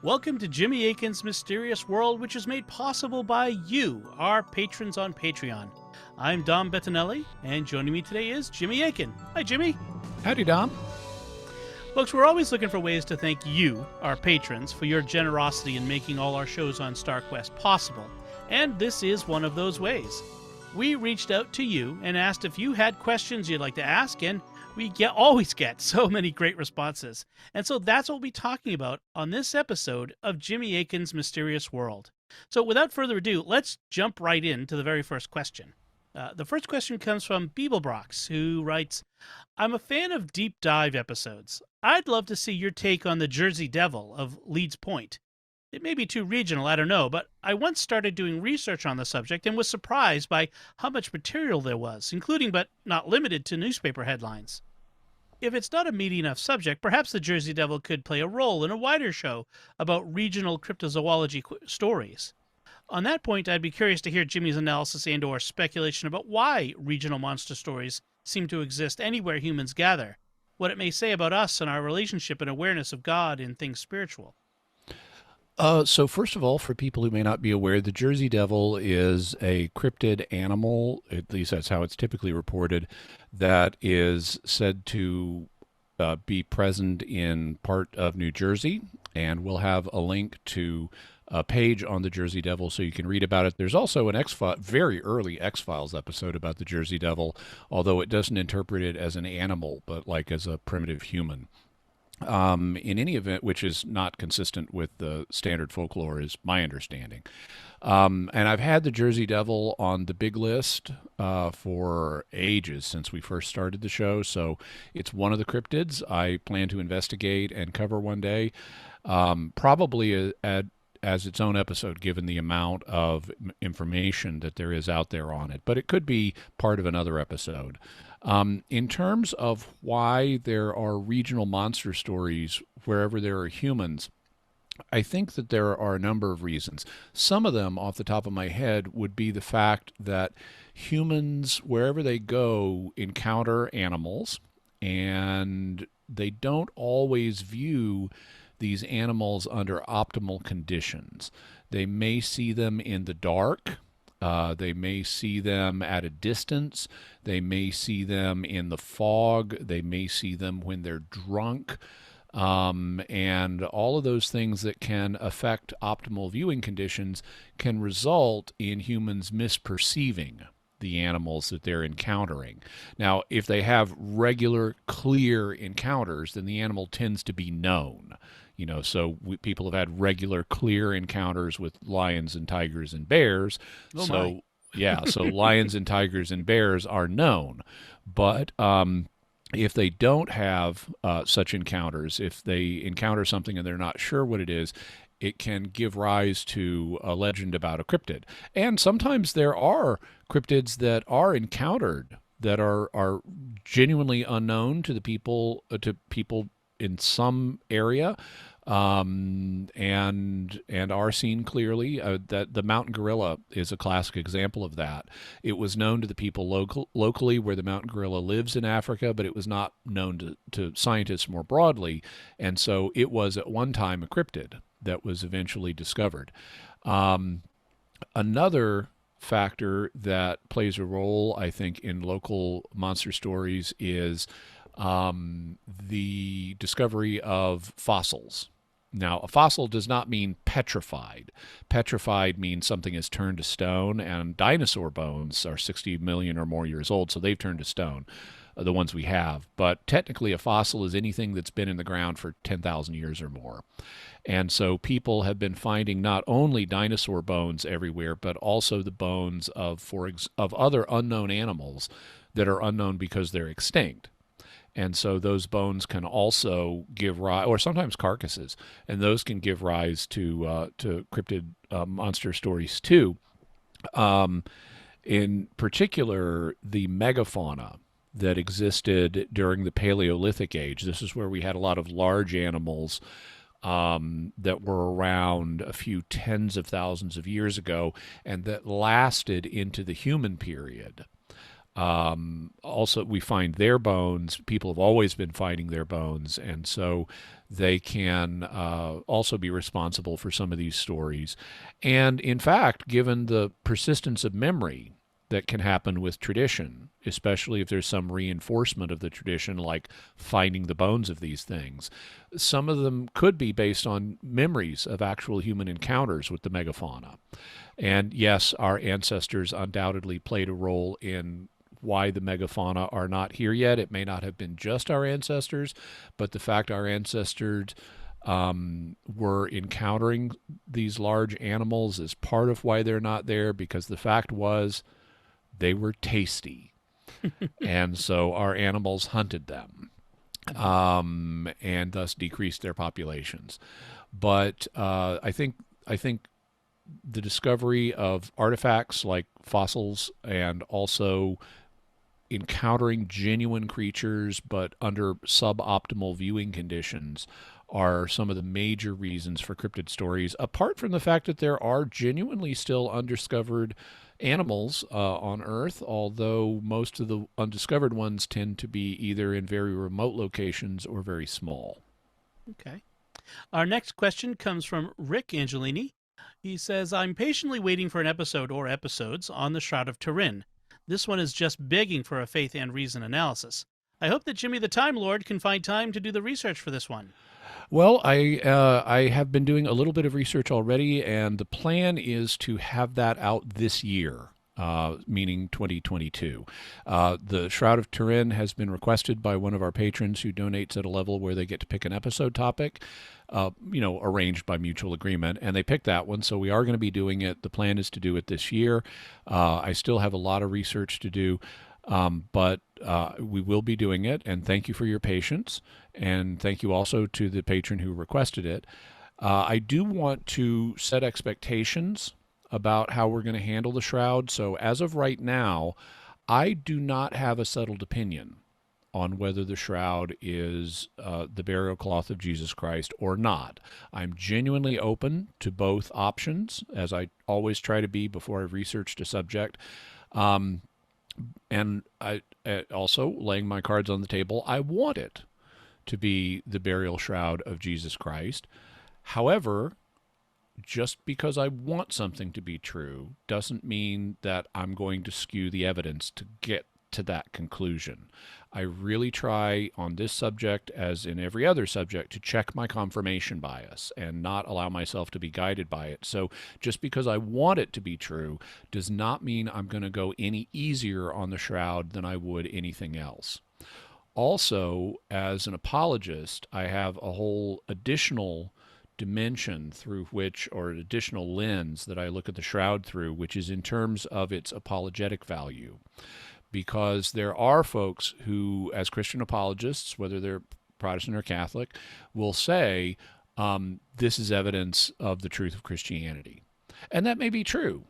Welcome to Jimmy Akin's Mysterious World, which is made possible by you, our patrons on Patreon. I'm Dom Bettinelli, and joining me today is Jimmy Akin. Hi, Jimmy. Howdy, Dom. Folks, we're always looking for ways to thank you, our patrons, for your generosity in making all our shows on StarQuest possible, and this is one of those ways. We reached out to you and asked if you had questions you'd like to ask, and we always get so many great responses. And so that's what we'll be talking about on this episode of Jimmy Akin's Mysterious World. So without further ado, let's jump right into the very first question. The first question comes from Beeblebrox, who writes, I'm a fan of deep dive episodes. I'd love to see your take on the Jersey Devil of Leeds Point. It may be too regional, I don't know, but I once started doing research on the subject and was surprised by how much material there was, including but not limited to newspaper headlines. If it's not a meaty enough subject, perhaps the Jersey Devil could play a role in a wider show about regional cryptozoology stories. On that point, I'd be curious to hear Jimmy's analysis and or speculation about why regional monster stories seem to exist anywhere humans gather, what it may say about us and our relationship and awareness of God and things spiritual. So first of all, for people who may not be aware, the Jersey Devil is a cryptid animal, at least that's how it's typically reported, that is said to be present in part of New Jersey, and we'll have a link to a page on the Jersey Devil so you can read about it. There's also an very early X-Files episode about the Jersey Devil, although it doesn't interpret it as an animal, but like as a primitive human. In any event, which is not consistent with the standard folklore, is my understanding. And I've had the Jersey Devil on the big list for ages, since we first started the show, so it's one of the cryptids I plan to investigate and cover one day, probably as its own episode, given the amount of information that there is out there on it. But it could be part of another episode. In terms of why there are regional monster stories wherever there are humans, I think that there are a number of reasons. Some of them, off the top of my head, would be the fact that humans, wherever they go, encounter animals, and they don't always view these animals under optimal conditions. They may see them in the dark. They may see them at a distance. They may see them in the fog. They may see them when they're drunk. And all of those things that can affect optimal viewing conditions can result in humans misperceiving the animals that they're encountering. Now, if they have regular, clear encounters, then the animal tends to be known. So people have had regular, clear encounters with lions and tigers and bears. Oh so, my. yeah, so lions and tigers and bears are known. But if they don't have such encounters, if they encounter something and they're not sure what it is, it can give rise to a legend about a cryptid. And sometimes there are cryptids that are encountered that are genuinely unknown to the people in some area, and are seen clearly. That the mountain gorilla is a classic example of that. It was known to the people locally where the mountain gorilla lives in Africa, but it was not known to scientists more broadly, and so it was at one time a cryptid that was eventually discovered. Another factor that plays a role, I think, in local monster stories is the discovery of fossils. Now, a fossil does not mean petrified. Petrified means something has turned to stone, and dinosaur bones are 60 million or more years old, so they've turned to stone, the ones we have. But technically, a fossil is anything that's been in the ground for 10,000 years or more. And so people have been finding not only dinosaur bones everywhere, but also the bones of other unknown animals that are unknown because they're extinct. And so those bones can also give rise, or sometimes carcasses, and those can give rise to cryptid monster stories too. In particular, the megafauna that existed during the Paleolithic age. This is where we had a lot of large animals that were around a few tens of thousands of years ago and that lasted into the human period. Also, we find their bones. People have always been finding their bones, and so they can also be responsible for some of these stories. And in fact, given the persistence of memory that can happen with tradition, especially if there's some reinforcement of the tradition, like finding the bones of these things, some of them could be based on memories of actual human encounters with the megafauna. And yes, our ancestors undoubtedly played a role in why the megafauna are not here yet. It may not have been just our ancestors, but the fact our ancestors were encountering these large animals is part of why they're not there, because the fact was they were tasty. And so our animals hunted them, and thus decreased their populations. But I think the discovery of artifacts like fossils, and also encountering genuine creatures but under suboptimal viewing conditions, are some of the major reasons for cryptid stories, apart from the fact that there are genuinely still undiscovered animals on Earth, although most of the undiscovered ones tend to be either in very remote locations or very small. Okay. Our next question comes from Rick Angelini. He says, I'm patiently waiting for an episode or episodes on the Shroud of Turin. This one is just begging for a faith and reason analysis. I hope that Jimmy the Time Lord can find time to do the research for this one. Well, I have been doing a little bit of research already, and the plan is to have that out this year. Meaning 2022. The Shroud of Turin has been requested by one of our patrons who donates at a level where they get to pick an episode topic, arranged by mutual agreement, and they picked that one, so we are going to be doing it. The plan is to do it this year. I still have a lot of research to do, but we will be doing it, and thank you for your patience, and thank you also to the patron who requested it. I do want to set expectations about how we're going to handle the shroud. So as of right now, I do not have a settled opinion on whether the shroud is the burial cloth of Jesus Christ or not. I'm genuinely open to both options, as I always try to be before I've researched a subject. And I also, laying my cards on the table, I want it to be the burial shroud of Jesus Christ. However, just because I want something to be true doesn't mean that I'm going to skew the evidence to get to that conclusion. I really try on this subject, as in every other subject, to check my confirmation bias and not allow myself to be guided by it. So just because I want it to be true does not mean I'm going to go any easier on the shroud than I would anything else. Also, as an apologist, I have a whole additional dimension through which, or an additional lens that I look at the shroud through, which is in terms of its apologetic value. Because there are folks who, as Christian apologists, whether they're Protestant or Catholic, will say, this is evidence of the truth of Christianity. And that may be true.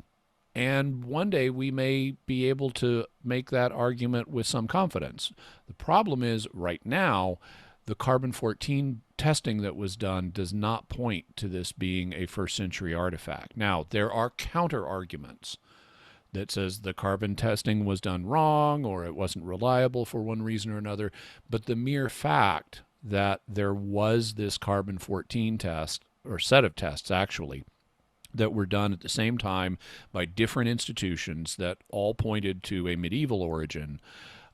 And one day we may be able to make that argument with some confidence. The problem is, right now, the carbon-14 testing that was done does not point to this being a first century artifact. Now, there are counter arguments that says the carbon testing was done wrong, or it wasn't reliable for one reason or another, but the mere fact that there was this carbon-14 test, or set of tests actually, that were done at the same time by different institutions that all pointed to a medieval origin,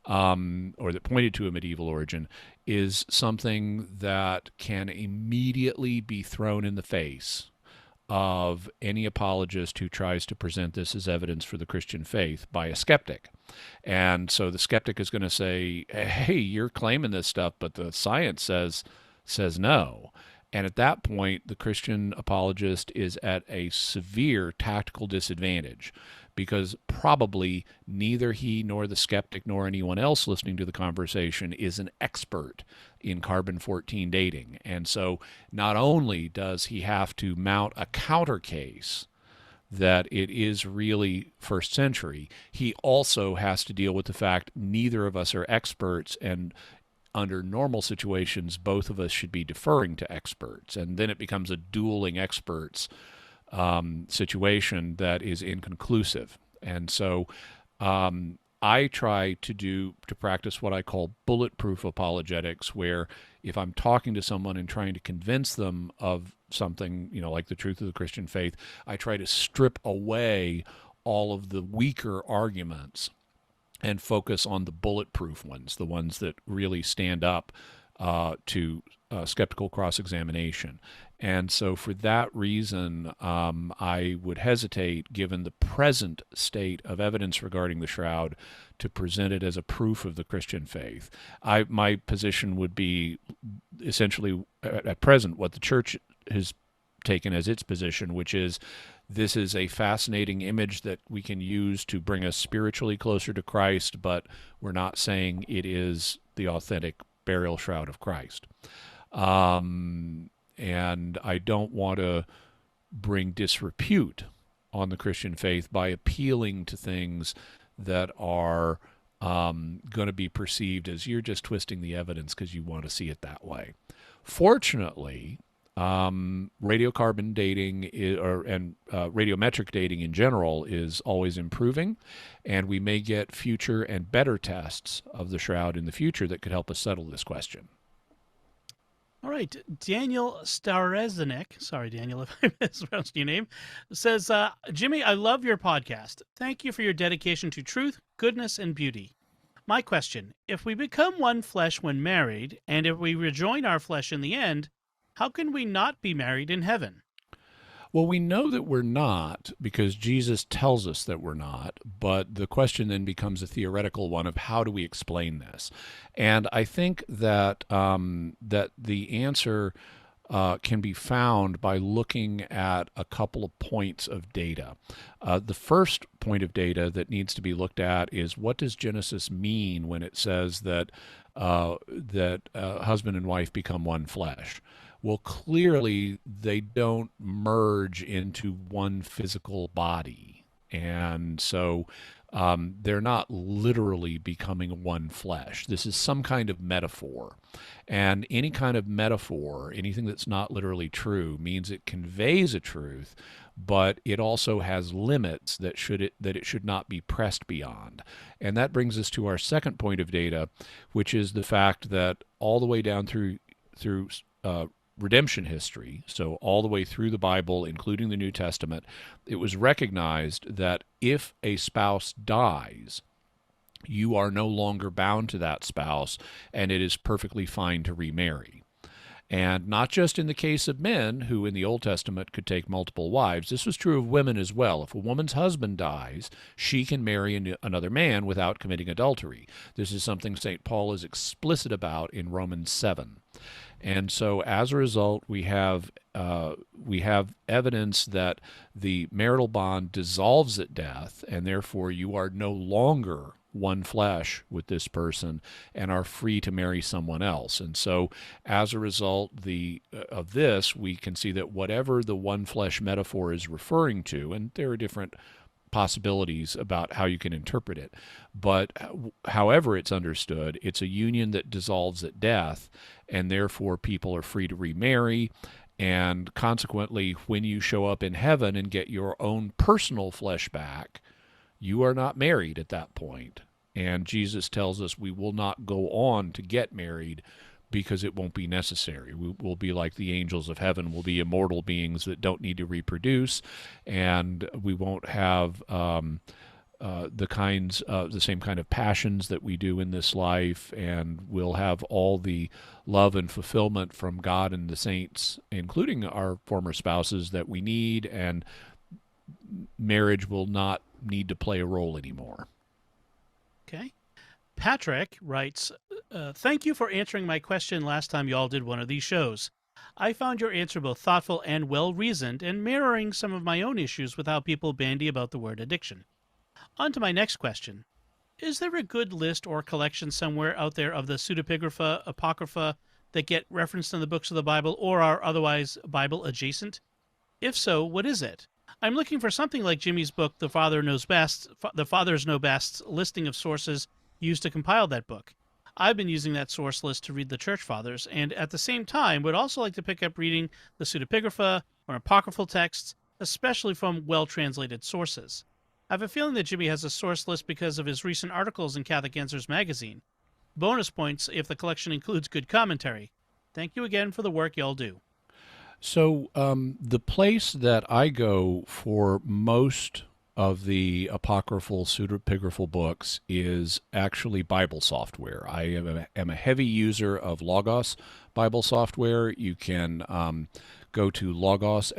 or that pointed to a medieval origin, is something that can immediately be thrown in the face of any apologist who tries to present this as evidence for the Christian faith by a skeptic. And so the skeptic is going to say, hey, you're claiming this stuff, but the science says no. And at that point, the Christian apologist is at a severe tactical disadvantage, because probably neither he nor the skeptic nor anyone else listening to the conversation is an expert in carbon-14 dating. And so not only does he have to mount a counter case that it is really first century, he also has to deal with the fact neither of us are experts, and under normal situations, both of us should be deferring to experts. And then it becomes a dueling experts situation that is inconclusive. And so I try to practice what I call bulletproof apologetics, where if I'm talking to someone and trying to convince them of something, like the truth of the Christian faith, I try to strip away all of the weaker arguments and focus on the bulletproof ones, the ones that really stand up to skeptical cross-examination. And so for that reason, I would hesitate, given the present state of evidence regarding the shroud, to present it as a proof of the Christian faith. My position would be essentially, at present, what the church has taken as its position, which is this is a fascinating image that we can use to bring us spiritually closer to Christ, but we're not saying it is the authentic burial shroud of Christ. And I don't want to bring disrepute on the Christian faith by appealing to things that are going to be perceived as you're just twisting the evidence because you want to see it that way. Fortunately, radiocarbon dating and radiometric dating in general is always improving, and we may get future and better tests of the shroud in the future that could help us settle this question. All right. Daniel Starezinek, sorry, Daniel, if I mispronounced your name, says, Jimmy, I love your podcast. Thank you for your dedication to truth, goodness, and beauty. My question, if we become one flesh when married, and if we rejoin our flesh in the end, how can we not be married in heaven? Well, we know that we're not because Jesus tells us that we're not, but the question then becomes a theoretical one of how do we explain this? And I think that that the answer can be found by looking at a couple of points of data. The first point of data that needs to be looked at is what does Genesis mean when it says that husband and wife become one flesh? Well, clearly they don't merge into one physical body. And so they're not literally becoming one flesh. This is some kind of metaphor. And any kind of metaphor, anything that's not literally true, means it conveys a truth, but it also has limits that it should not be pressed beyond. And that brings us to our second point of data, which is the fact that all the way down through redemption history, so all the way through the Bible, including the New Testament, it was recognized that if a spouse dies, you are no longer bound to that spouse, and it is perfectly fine to remarry. And not just in the case of men, who in the Old Testament could take multiple wives. This was true of women as well. If a woman's husband dies, she can marry another man without committing adultery. This is something St. Paul is explicit about in Romans 7. And so as a result, we have evidence that the marital bond dissolves at death, and therefore you are no longer one flesh with this person and are free to marry someone else. And so as a result of this, we can see that whatever the one flesh metaphor is referring to, and there are different possibilities about how you can interpret it, but however it's understood, it's a union that dissolves at death, and therefore people are free to remarry. And consequently, when you show up in heaven and get your own personal flesh back, you are not married at that point. And Jesus tells us we will not go on to get married because it won't be necessary. We will be like the angels of heaven. We'll be immortal beings that don't need to reproduce, and we won't have the same kind of passions that we do in this life, and we'll have all the love and fulfillment from God and the saints, including our former spouses, that we need, and marriage will not need to play a role anymore. Okay. Patrick writes, thank you for answering my question last time you all did one of these shows. I found your answer both thoughtful and well-reasoned, and mirroring some of my own issues with how people bandy about the word addiction. On to my next question. Is there a good list or collection somewhere out there of the pseudepigrapha, apocrypha that get referenced in the books of the Bible or are otherwise Bible adjacent? If so, what is it? I'm looking for something like Jimmy's book, The Fathers Know Best, listing of sources used to compile that book. I've been using that source list to read the Church Fathers, and at the same time would also like to pick up reading the pseudepigrapha or apocryphal texts, especially from well-translated sources. I have a feeling that Jimmy has a source list because of his recent articles in Catholic Answers magazine. Bonus points if the collection includes good commentary. Thank you again for the work y'all do. So the place that I go for most of the apocryphal pseudepigraphal books is actually Bible software. I am a heavy user of Logos Bible software. You can go to logos.com,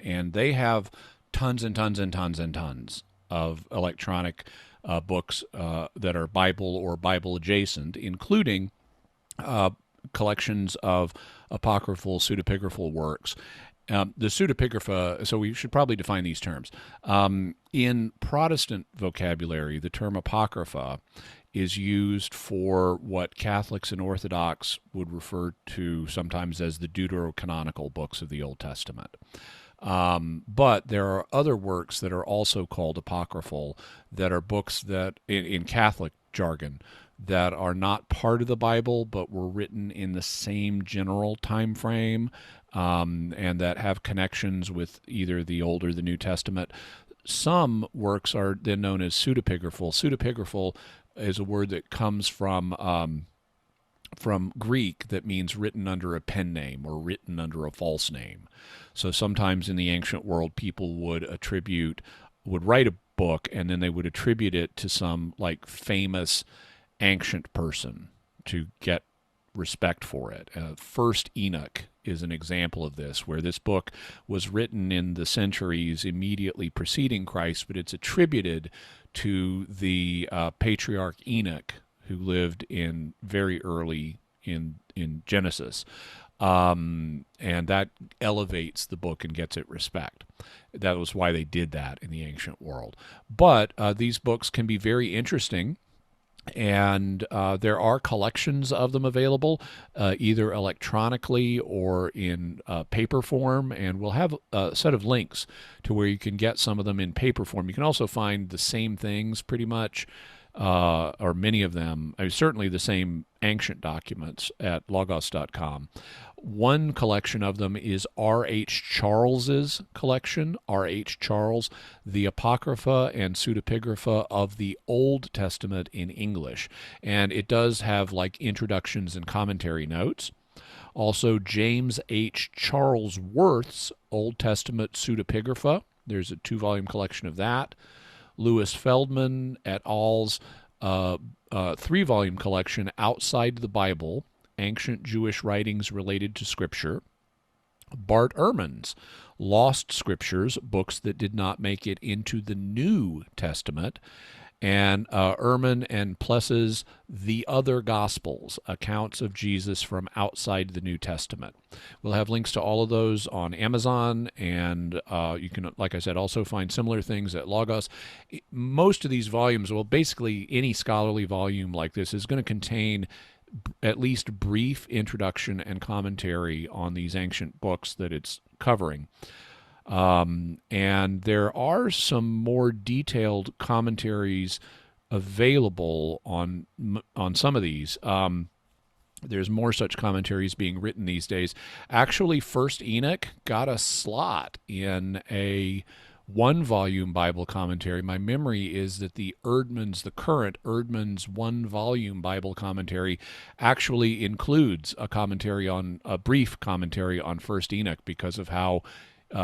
and they have tons and tons and tons and tons of electronic books that are Bible or Bible adjacent, including collections of apocryphal pseudepigraphal works. The pseudepigrapha, so we should probably define these terms. In Protestant vocabulary, the term apocrypha is used for what Catholics and Orthodox would refer to sometimes as the deuterocanonical books of the Old Testament. But there are other works that are also called apocryphal that are books that, in Catholic jargon, that are not part of the Bible but were written in the same general time frame, and that have connections with either the Old or the New Testament. Some works are then known as pseudepigraphal. Pseudepigraphal is a word that comes from Greek that means written under a pen name or written under a false name. So sometimes in the ancient world, people would write a book, and then they would attribute it to some like famous ancient person to get respect for it. First Enoch is an example of this, where this book was written in the centuries immediately preceding Christ, but it's attributed to the patriarch Enoch, who lived in very early in Genesis. And that elevates the book and gets it respect. That was why they did that in the ancient world. But these books can be very interesting, and there are collections of them available, either electronically or in paper form, and we'll have a set of links to where you can get some of them in paper form. You can also find the same things pretty much, or many of them, certainly the same ancient documents at logos.com. One collection of them is R.H. Charles's collection, R.H. Charles, the Apocrypha and Pseudepigrapha of the Old Testament in English. And it does have like introductions and commentary notes. Also, James H. Charlesworth's Old Testament Pseudepigrapha. There's a 2-volume collection of that. Louis Feldman et al.'s 3-volume collection, Outside the Bible, Ancient Jewish Writings Related to Scripture. Bart Ehrman's Lost Scriptures, Books That Did Not Make It into the New Testament. And Ehrman and Pless's The Other Gospels, Accounts of Jesus from Outside the New Testament. We'll have links to all of those on Amazon, and you can, like I said, also find similar things at Logos. Most of these volumes, well, basically any scholarly volume like this is going to contain at least brief introduction and commentary on these ancient books that it's covering. And there are some more detailed commentaries available on some of these. There's more such commentaries being written these days. Actually, First Enoch got a slot in a 1-volume Bible commentary. My memory is that the current Erdman's 1-volume Bible commentary actually includes a brief commentary on First Enoch because of how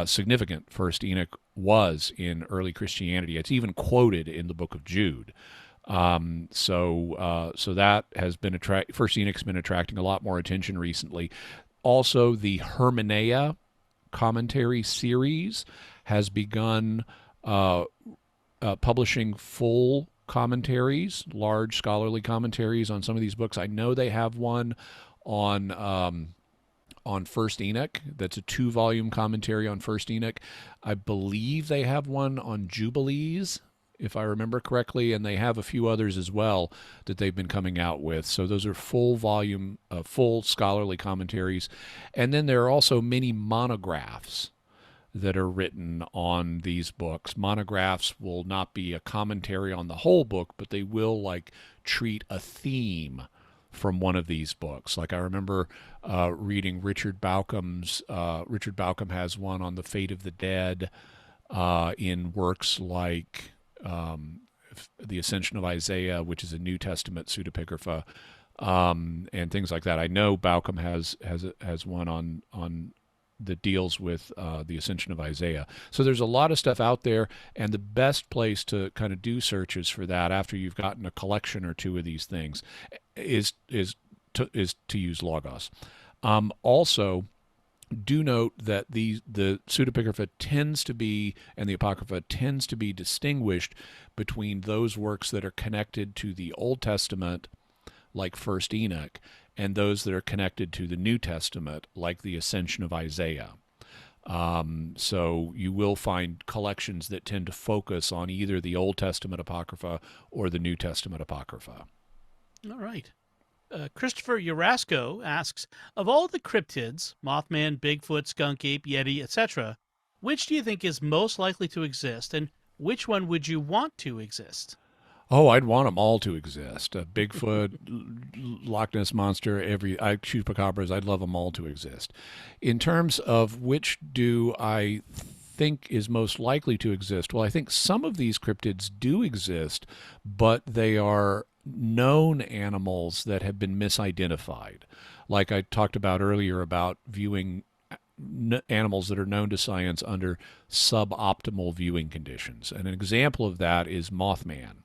significant First Enoch was in early Christianity. It's even quoted in the book of Jude. So that has been First Enoch's been attracting a lot more attention recently. Also, the Hermeneia commentary series has begun publishing full commentaries, large scholarly commentaries on some of these books. I know they have one on First Enoch. That's a 2-volume commentary on First Enoch. I believe they have one on Jubilees, if I remember correctly, and they have a few others as well that they've been coming out with. So those are full scholarly commentaries. And then there are also many monographs that are written on these books. Monographs will not be a commentary on the whole book, but they will treat a theme from one of these books. Like I remember reading Richard Baucham's. Richard Bauckham has one on the fate of the dead. in works like the Ascension of Isaiah, which is a New Testament pseudepigrapha, and things like that. I know Bauckham has one on that deals with the Ascension of Isaiah. So there's a lot of stuff out there, and the best place to kind of do searches for that after you've gotten a collection or two of these things is to use Logos. Also, do note that the pseudepigrapha tends to be, and the apocrypha tends to be distinguished between those works that are connected to the Old Testament, like First Enoch, and those that are connected to the New Testament, like the Ascension of Isaiah. So you will find collections that tend to focus on either the Old Testament Apocrypha or the New Testament Apocrypha. All right. Christopher Urasco asks, of all the cryptids, Mothman, Bigfoot, skunk ape, Yeti, etc., which do you think is most likely to exist, and which one would you want to exist? Oh, I'd want them all to exist. Bigfoot, Loch Ness Monster, chupacabras, I'd love them all to exist. In terms of which do I think is most likely to exist, well, I think some of these cryptids do exist, but they are known animals that have been misidentified. Like I talked about earlier about viewing animals that are known to science under suboptimal viewing conditions. And an example of that is Mothman.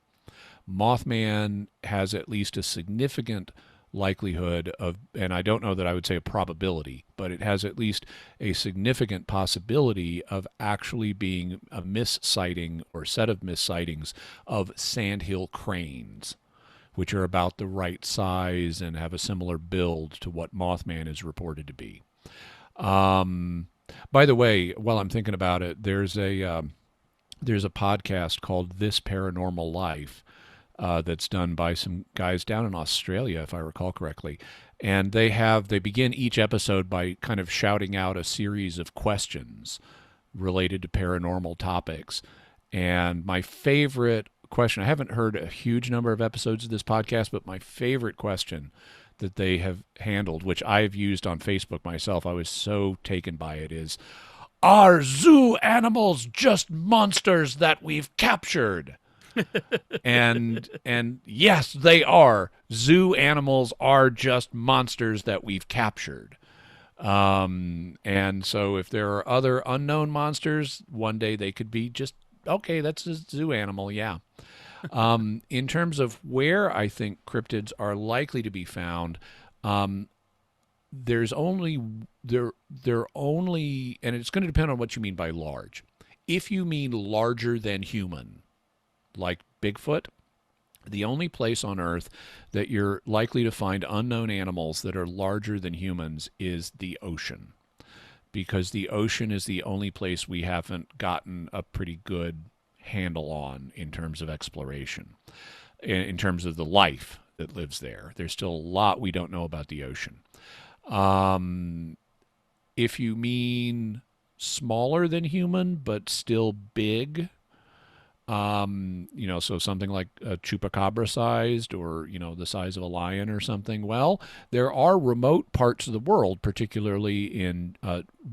Mothman has at least a significant likelihood of, and I don't know that I would say a probability, but it has at least a significant possibility of actually being a missighting or set of missightings of sandhill cranes, which are about the right size and have a similar build to what Mothman is reported to be. By the way, while I'm thinking about it, there's a podcast called This Paranormal Life that's done by some guys down in Australia, if I recall correctly. And they begin each episode by kind of shouting out a series of questions related to paranormal topics. And my favorite question, I haven't heard a huge number of episodes of this podcast, but my favorite question that they have handled, which I've used on Facebook myself, I was so taken by it, is, are zoo animals just monsters that we've captured? and yes, they are. Zoo animals are just monsters that we've captured. And so if there are other unknown monsters, one day they could be just, okay, that's a zoo animal, yeah. In terms of where I think cryptids are likely to be found, they're only, and it's going to depend on what you mean by large. If you mean larger than human, like Bigfoot, the only place on Earth that you're likely to find unknown animals that are larger than humans is the ocean, because the ocean is the only place we haven't gotten a pretty good handle on in terms of exploration, in terms of the life that lives there. There's still a lot we don't know about the ocean. If you mean smaller than human but still big, so something like a chupacabra sized, or, the size of a lion or something. Well, there are remote parts of the world, particularly in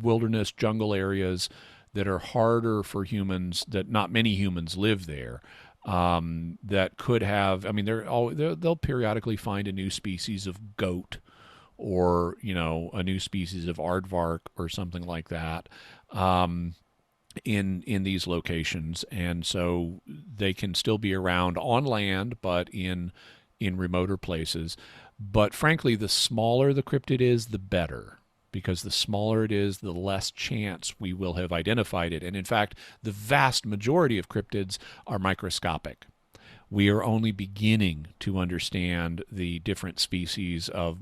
wilderness jungle areas, that are harder for humans, that not many humans live there, that could have, they'll periodically find a new species of goat, or, a new species of aardvark or something like that. In these locations, and so they can still be around on land, but in remoter places. But frankly, the smaller the cryptid is, the better, because the smaller it is, the less chance we will have identified it. And in fact, the vast majority of cryptids are microscopic. We are only beginning to understand the different species of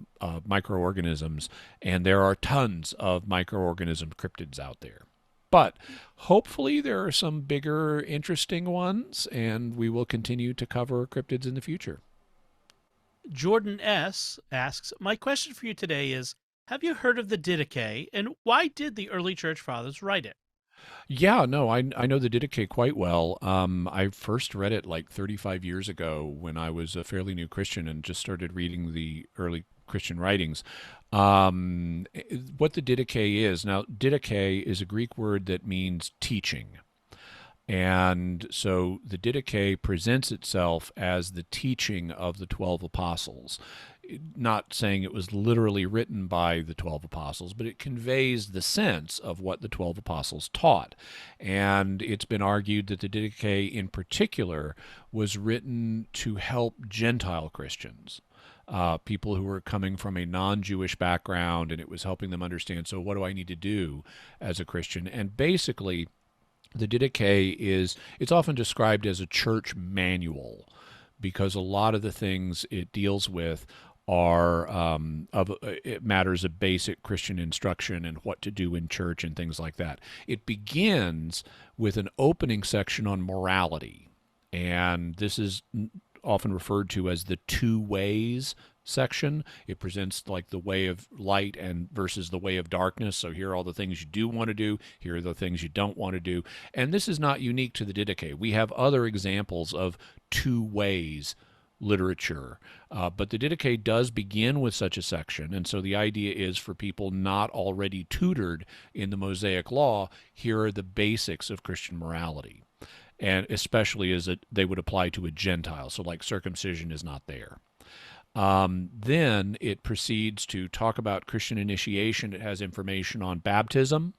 microorganisms, and there are tons of microorganism cryptids out there. But hopefully there are some bigger, interesting ones, and we will continue to cover cryptids in the future. Jordan S. asks, my question for you today is, have you heard of the Didache, and why did the early church fathers write it? Yeah, no, I know the Didache quite well. I first read it like 35 years ago when I was a fairly new Christian and just started reading the early Christian writings. What the Didache is, now, Didache is a Greek word that means teaching. And so the Didache presents itself as the teaching of the 12 apostles. Not saying it was literally written by the 12 apostles, but it conveys the sense of what the 12 apostles taught. And it's been argued that the Didache in particular was written to help Gentile Christians. People who were coming from a non-Jewish background, and it was helping them understand, so what do I need to do as a Christian? And basically, the Didache it's often described as a church manual because a lot of the things it deals with are matters of basic Christian instruction and what to do in church and things like that. It begins with an opening section on morality, and this is often referred to as the two ways section. It presents like the way of light and versus the way of darkness. So here are all the things you do want to do. Here are the things you don't want to do. And this is not unique to the Didache. We have other examples of two ways literature. But the Didache does begin with such a section. And so the idea is for people not already tutored in the Mosaic Law, here are the basics of Christian morality. And especially as they would apply to a Gentile. So like circumcision is not there. Then it proceeds to talk about Christian initiation. It has information on baptism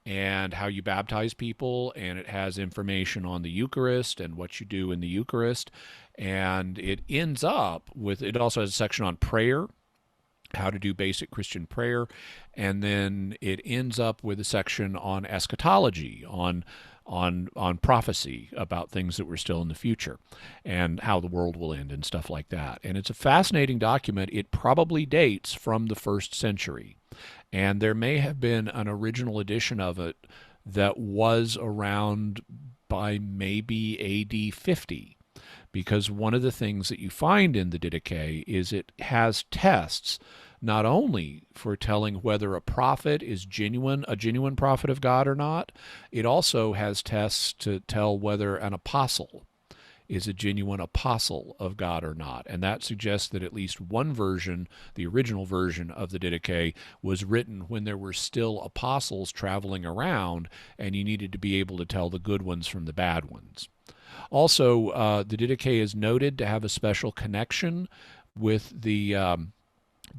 and how you baptize people, and it has information on the Eucharist and what you do in the Eucharist. And it ends up with, it also has a section on prayer, how to do basic Christian prayer, and then it ends up with a section on eschatology, on prophecy about things that were still in the future and how the world will end and stuff like that. And it's a fascinating document. It probably dates from the 1st century. And there may have been an original edition of it that was around by maybe AD 50. Because one of the things that you find in the Didache is it has tests not only for telling whether a prophet is a genuine prophet of God or not, it also has tests to tell whether an apostle is a genuine apostle of God or not. And that suggests that at least one version, the original version of the Didache, was written when there were still apostles traveling around, and you needed to be able to tell the good ones from the bad ones. Also, the Didache is noted to have a special connection with the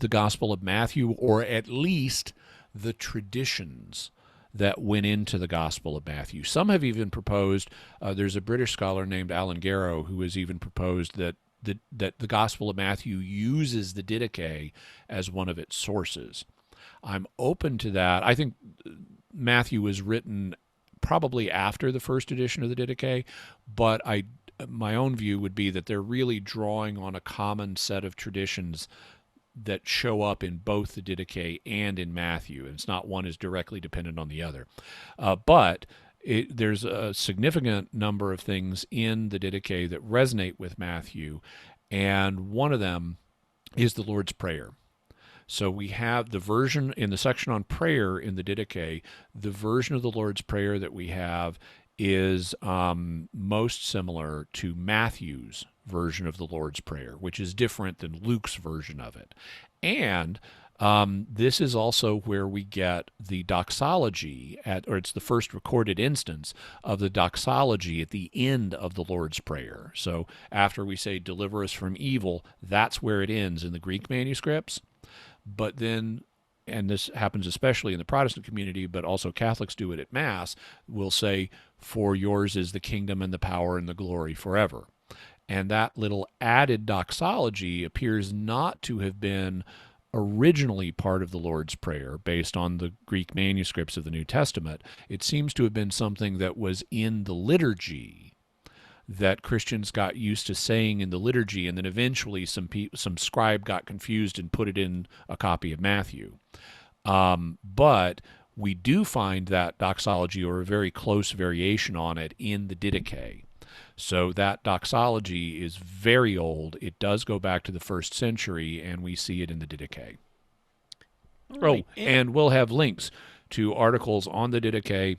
Gospel of Matthew, or at least the traditions that went into the Gospel of Matthew. Some have even proposed, there's a British scholar named Alan Garrow who has even proposed that the Gospel of Matthew uses the Didache as one of its sources. I'm open to that. I think Matthew was written probably after the first edition of the Didache, but my own view would be that they're really drawing on a common set of traditions that show up in both the Didache and in Matthew. And it's not one is directly dependent on the other. But there's a significant number of things in the Didache that resonate with Matthew, and one of them is the Lord's Prayer. So we have the version in the section on prayer in the Didache, the version of the Lord's Prayer that we have is most similar to Matthew's version of the Lord's Prayer, which is different than Luke's version of it. And this is also where we get the doxology, or it's the first recorded instance of the doxology at the end of the Lord's Prayer. So after we say, "Deliver us from evil," that's where it ends in the Greek manuscripts. But then, and this happens especially in the Protestant community, but also Catholics do it at Mass, will say, "For yours is the kingdom and the power and the glory forever." And that little added doxology appears not to have been originally part of the Lord's Prayer based on the Greek manuscripts of the New Testament. It seems to have been something that was in the liturgy that Christians got used to saying in the liturgy, and then eventually some scribe got confused and put it in a copy of Matthew. But we do find that doxology, or a very close variation on it, in the Didache. So that doxology is very old. It does go back to the 1st century, and we see it in the Didache. Right. Oh, and we'll have links to articles on the Didache,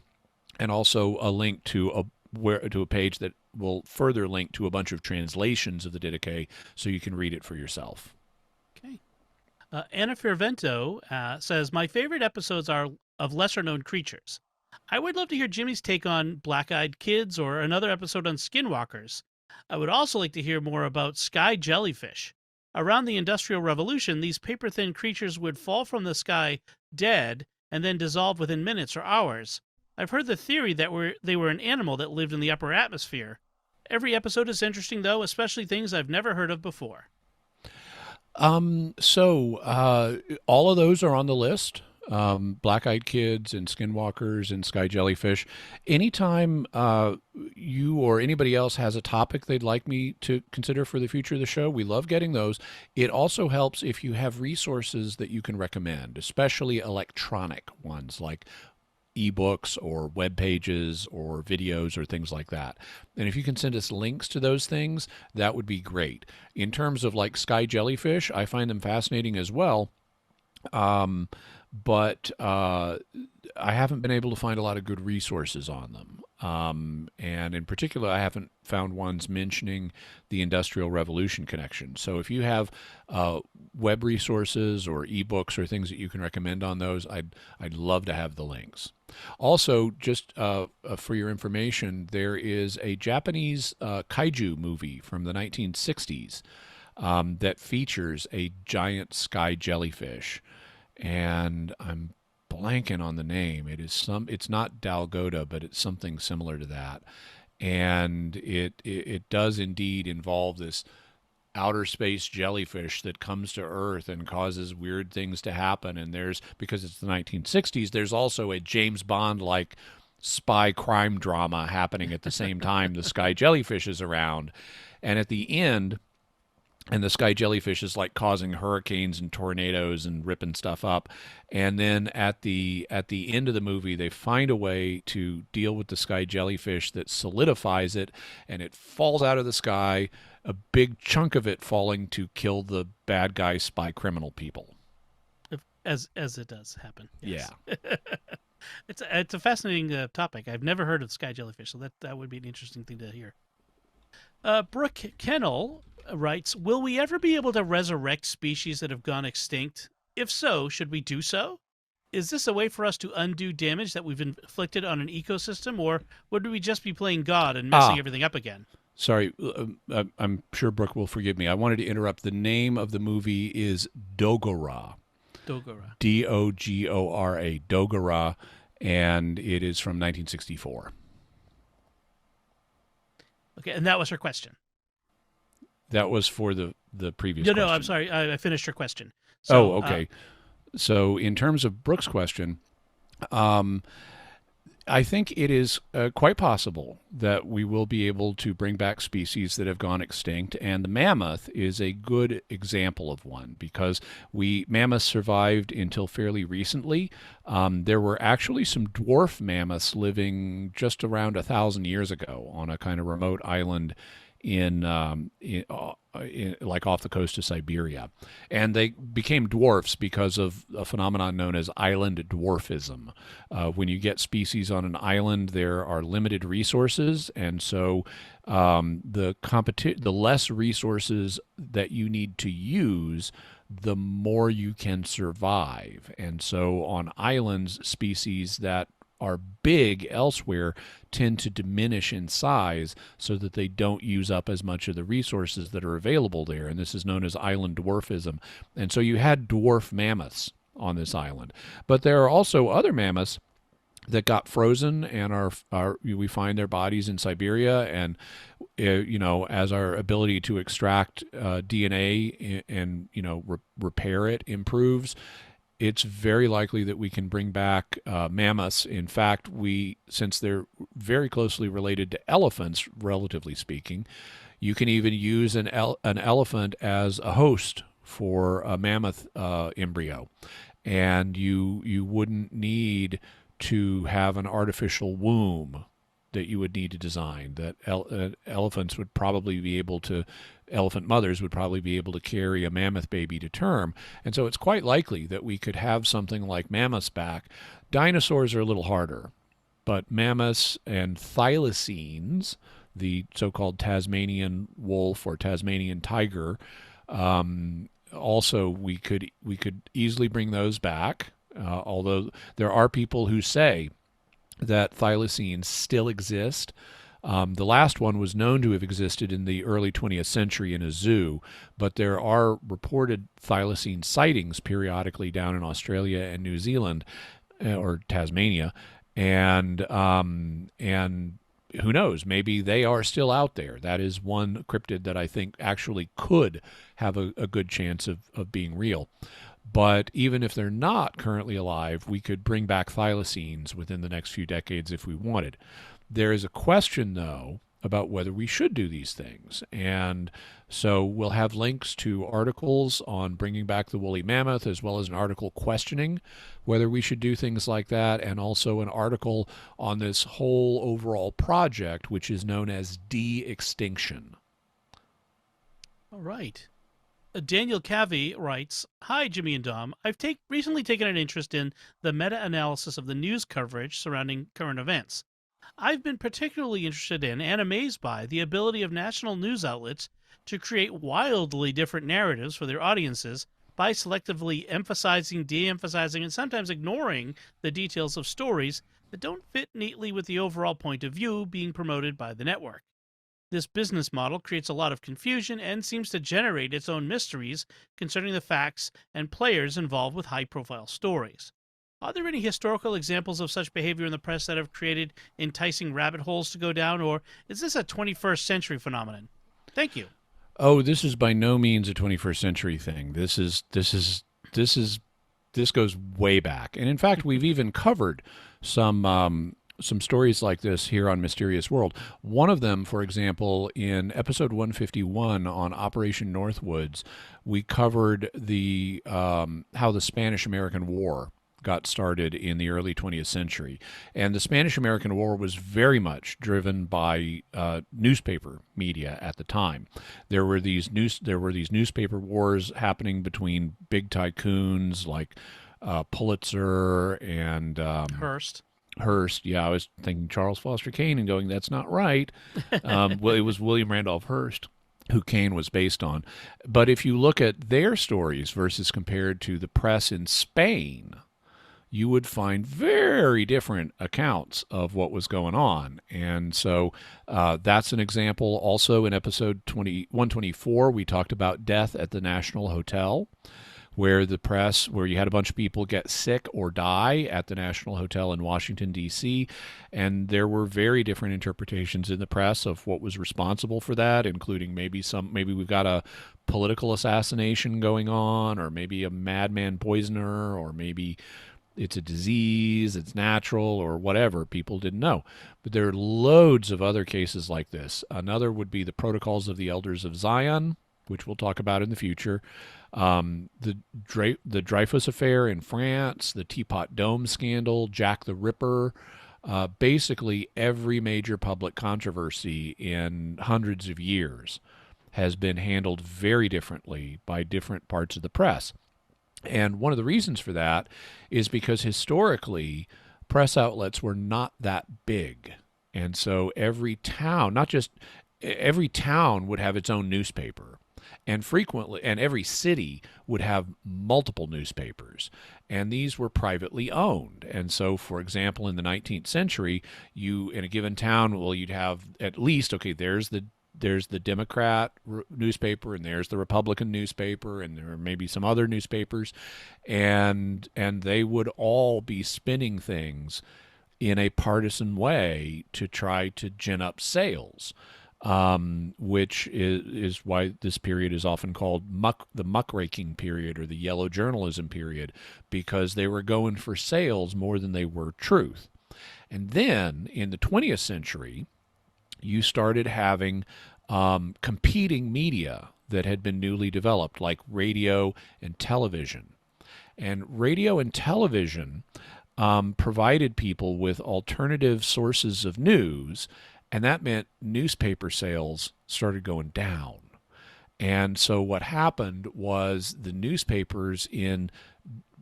and also a link to a page that will further link to a bunch of translations of the Didache, so you can read it for yourself. Okay. Anna Fervento says, "My favorite episodes are of lesser-known creatures. I would love to hear Jimmy's take on black-eyed kids or another episode on skinwalkers. I would also like to hear more about sky jellyfish. Around the Industrial Revolution, these paper-thin creatures would fall from the sky dead and then dissolve within minutes or hours. I've heard the theory that they were an animal that lived in the upper atmosphere. Every episode is interesting, though, especially things I've never heard of before. All of those are on the list. Black-eyed kids and skinwalkers and sky jellyfish. Anytime you or anybody else has a topic they'd like me to consider for the future of the show, we love getting those. It also helps if you have resources that you can recommend, especially electronic ones like ebooks or web pages or videos or things like that. And if you can send us links to those things, that would be great. In terms of like sky jellyfish, I find them fascinating as well. But I haven't been able to find a lot of good resources on them. And in particular, I haven't found ones mentioning the Industrial Revolution connection. So if you have web resources or ebooks or things that you can recommend on those, I'd love to have the links. Also, just for your information, there is a Japanese kaiju movie from the 1960s that features a giant sky jellyfish. And I'm blanking on the name. It's not Dalgota, but it's something similar to that. And it does indeed involve this outer space jellyfish that comes to Earth and causes weird things to happen. And because it's the 1960s, there's also a James Bond like spy crime drama happening at the same time the sky jellyfish is around. And at the end, and the sky jellyfish is like causing hurricanes and tornadoes and ripping stuff up. And then at the end of the movie, they find a way to deal with the sky jellyfish that solidifies it, and it falls out of the sky, a big chunk of it falling to kill the bad guy spy criminal people. As it does happen. Yes. Yeah. It's a fascinating topic. I've never heard of sky jellyfish, so that would be an interesting thing to hear. Brooke Kennel writes, will we ever be able to resurrect species that have gone extinct? If so, should we do so? Is this a way for us to undo damage that we've inflicted on an ecosystem, or would we just be playing God and messing everything up again? Sorry, I'm sure Brooke will forgive me. I wanted to interrupt. The name of the movie is Dogora. Dogora. Dogora. Dogora, and it is from 1964. Okay, and that was her question. That was for the previous question. No, I'm sorry. I finished her question. So, okay. So in terms of Brooke's question, I think it is quite possible that we will be able to bring back species that have gone extinct, and the mammoth is a good example of one because mammoths survived until fairly recently. There were actually some dwarf mammoths living just around 1,000 years ago on a kind of remote island in like off the coast of Siberia, and they became dwarfs because of a phenomenon known as island dwarfism. When you get species on an island, there are limited resources, and so the less resources that you need to use, the more you can survive. And so on islands, species that are big elsewhere tend to diminish in size so that they don't use up as much of the resources that are available there. And this is known as island dwarfism. And so you had dwarf mammoths on this island. But there are also other mammoths that got frozen and we find their bodies in Siberia, and as our ability to extract DNA and repair it improves, it's very likely that we can bring back mammoths. In fact, since they're very closely related to elephants, relatively speaking, you can even use an elephant as a host for a mammoth embryo, and you wouldn't need to have an artificial womb that you would need to design. That elephant mothers would probably be able to carry a mammoth baby to term. And so it's quite likely that we could have something like mammoths back. Dinosaurs are a little harder, but mammoths and thylacines, the so-called Tasmanian wolf or Tasmanian tiger, also we could easily bring those back. Although there are people who say that thylacines still exist. The last one was known to have existed in the early 20th century in a zoo, but there are reported thylacine sightings periodically down in Australia and New Zealand, or Tasmania, and who knows? Maybe they are still out there. That is one cryptid that I think actually could have a good chance of being real. But even if they're not currently alive, we could bring back thylacines within the next few decades if we wanted. There is a question, though, about whether we should do these things. And so we'll have links to articles on bringing back the woolly mammoth, as well as an article questioning whether we should do things like that, and also an article on this whole overall project, which is known as de-extinction. All right. Daniel Cavey writes, "Hi, Jimmy and Dom. I've recently taken an interest in the meta-analysis of the news coverage surrounding current events. I've been particularly interested in and amazed by the ability of national news outlets to create wildly different narratives for their audiences by selectively emphasizing, de-emphasizing, and sometimes ignoring the details of stories that don't fit neatly with the overall point of view being promoted by the network. This business model creates a lot of confusion and seems to generate its own mysteries concerning the facts and players involved with high-profile stories. Are there any historical examples of such behavior in the press that have created enticing rabbit holes to go down, or is this a 21st century phenomenon? Thank you." Oh, this is by no means a 21st century thing. This goes way back, and in fact, we've even covered some stories like this here on Mysterious World. One of them, for example, in episode 151 on Operation Northwoods, we covered the how the Spanish-American War got started in the early 20th century. And the Spanish-American War was very much driven by newspaper media at the time. There were these newspaper wars happening between big tycoons like Pulitzer and Hearst. Hearst, yeah, I was thinking Charles Foster Kane and going, that's not right. Well, it was William Randolph Hearst who Kane was based on. But if you look at their stories versus compared to the press in Spain, you would find very different accounts of what was going on. And so that's an example. Also in episode 124, we talked about death at the National Hotel, where you had a bunch of people get sick or die at the National Hotel in Washington, D.C., and there were very different interpretations in the press of what was responsible for that, including maybe we've got a political assassination going on, or maybe a madman poisoner, or maybe it's a disease, it's natural, or whatever. People didn't know. But there are loads of other cases like this. Another would be the Protocols of the Elders of Zion, which we'll talk about in the future. The Dreyfus Affair in France, the Teapot Dome scandal, Jack the Ripper, basically every major public controversy in hundreds of years has been handled very differently by different parts of the press. And one of the reasons for that is because historically, press outlets were not that big. And so every town would have its own newspaper. And every city would have multiple newspapers, and these were privately owned. And so, for example, in the 19th century, in a given town, you'd have at least, there's the Democrat newspaper, and there's the Republican newspaper, and there are maybe some other newspapers, and they would all be spinning things in a partisan way to try to gin up sales. Which is why this period is often called the muckraking period, or the yellow journalism period, because they were going for sales more than they were truth. And then in the 20th century, you started having competing media that had been newly developed, like radio and television. And radio and television provided people with alternative sources of news, and that meant newspaper sales started going down. And so what happened was the newspapers in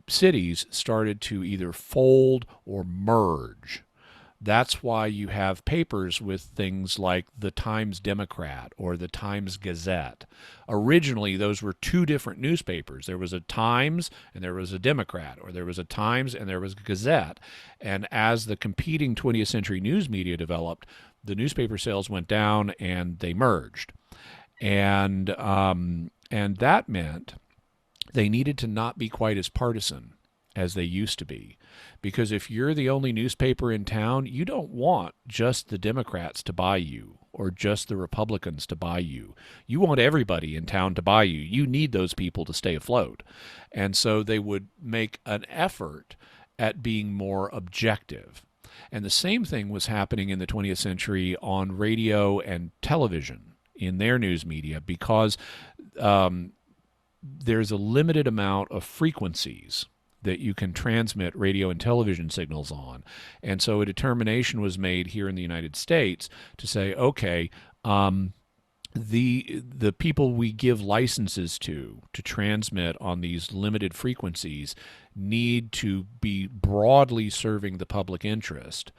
cities started to either fold or merge. That's why you have papers with things like the Times Democrat or the Times Gazette. Originally, those were two different newspapers. There was a Times and there was a Democrat, or there was a Times and there was a Gazette. And as the competing 20th century news media developed, the newspaper sales went down and they merged. And that meant they needed to not be quite as partisan as they used to be. Because if you're the only newspaper in town, you don't want just the Democrats to buy you or just the Republicans to buy you. You want everybody in town to buy you. You need those people to stay afloat. And so they would make an effort at being more objective. And the same thing was happening in the 20th century on radio and television in their news media, because there's a limited amount of frequencies that you can transmit radio and television signals on. And so a determination was made here in the United States to say, okay, the people we give licenses to transmit on these limited frequencies need to be broadly serving the public interest.